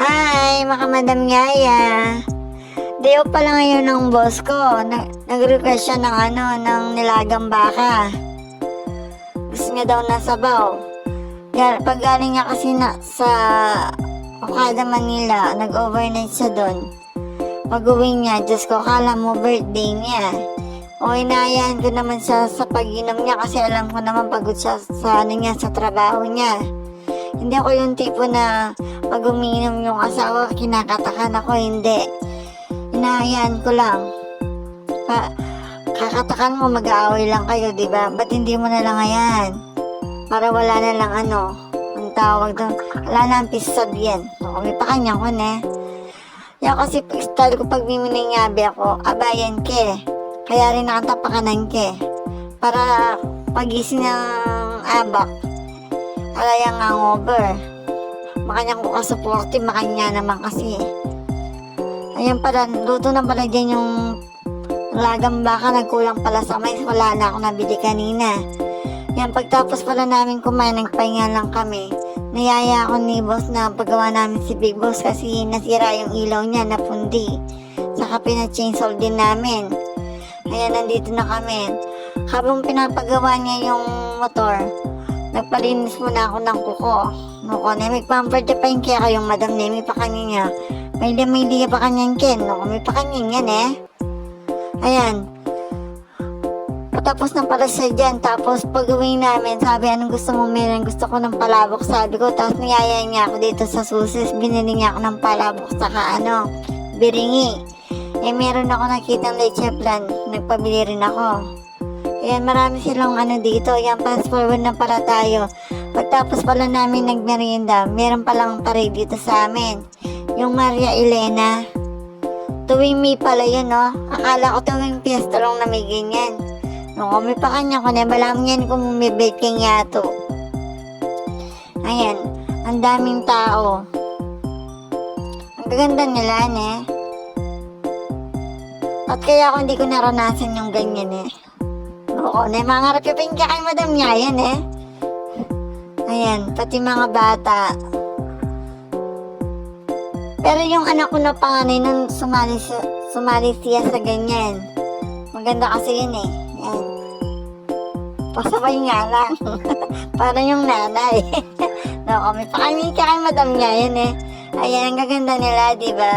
Hi, mga Madam Yaya. Day off pala ngayon ng boss ko. Nag-request siya ng nilagang baka. Gusto niya daw na sabaw. Pag galing niya kasi sa Okada, Manila, nag-overnight siya doon. Pag-uwi niya, Diyos ko, kala mo birthday niya. O inayahan ko naman siya sa pag-inom niya kasi alam ko naman pagod siya sa trabaho niya. Hindi ako yung tipo na pag umiinom yung asawa, kinakatakan ako, hindi. Inaayaan ko lang. Kakatakan mo, mag-aaway lang kayo, di ba? Ba't hindi mo na lang ayan? Para wala na lang ang tawag doon. Wala na ang pisabihan. May pakanya ko na. Yan kasi style ko pag miminanyabi ako, abayan ke. Kaya rin nakatapakanan ke. Para pagising ng abak, alayang hangover. Makanya ko kasuporti, makanya naman kasi. Ayan pala, luto na pala dyan yung lagang baka, nagkulang pala sa mais, wala na ako nabili kanina. Yan, pagtapos pala namin kumain, nagpahinga lang kami. Niyaya ako ni boss na paggawa namin si Big Boss kasi nasira yung ilaw niya, napundi. Saka pina-chainsaw din namin. Ayan, nandito na kami. Habang pinapagawa niya yung motor, nagpalinis muna ako ng kuko. Nuko, may pamper pa yung kaya kayong Madam Nemi pa kanya. May liya pa kanyang ken. Nuko, may pa kanyang yan eh. Ayan. Tapos na pala siya dyan. Tapos pag uwi namin, sabi, anong gusto mo meron? Gusto ko ng palabok, sabi ko. Tapos niyaya niya ako dito sa susis. Binili niya ako ng palabok saka biringi. Meron ako nakitang leche plan. Nagpabili rin ako. Ayan, marami silang dito. Ayan, fast forward na pala tayo. Pagtapos pala namin nagmerienda, meron palang parade dito sa amin. Yung Maria Elena. Tuwing May pala yun, no? Akala ko tuwing piyesta lang na may ganyan. No, may pa kanya ko na. Balam yan kung may baking yato. Ayan, ang daming tao. Ang gaganda nila, eh. At kaya ako hindi ko naranasan yung ganyan, eh. Oo, mangarap yung pinka kay Madam niya, yan eh. Ayan, pati mga bata. Pero yung anak ko na panganay nung sumali siya sa ganyan. Maganda kasi yun eh. Yan. Pasabay nga lang. Parang yung nanay. Naku, may pakamika kay Madam niya, yan eh. Ayan, ang gaganda nila, diba?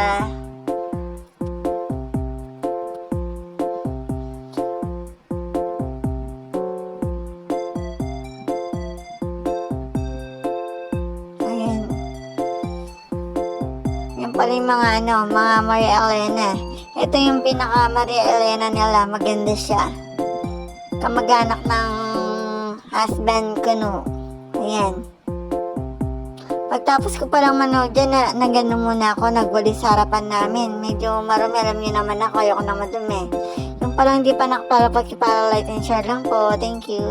Pala yung mga Maria Elena. Ito yung pinaka Maria Elena nila. Maganda siya. Kamag-anak ng husband ko, no. Ayan. Pagtapos ko palang manood dyan, na gano'n muna ako. Nagwalis sa harapan namin. Medyo marumi. Alam niyo naman ako. Ayoko na madumi. Yung palang hindi pa nakapala, pagkipala like and share lang po. Thank you.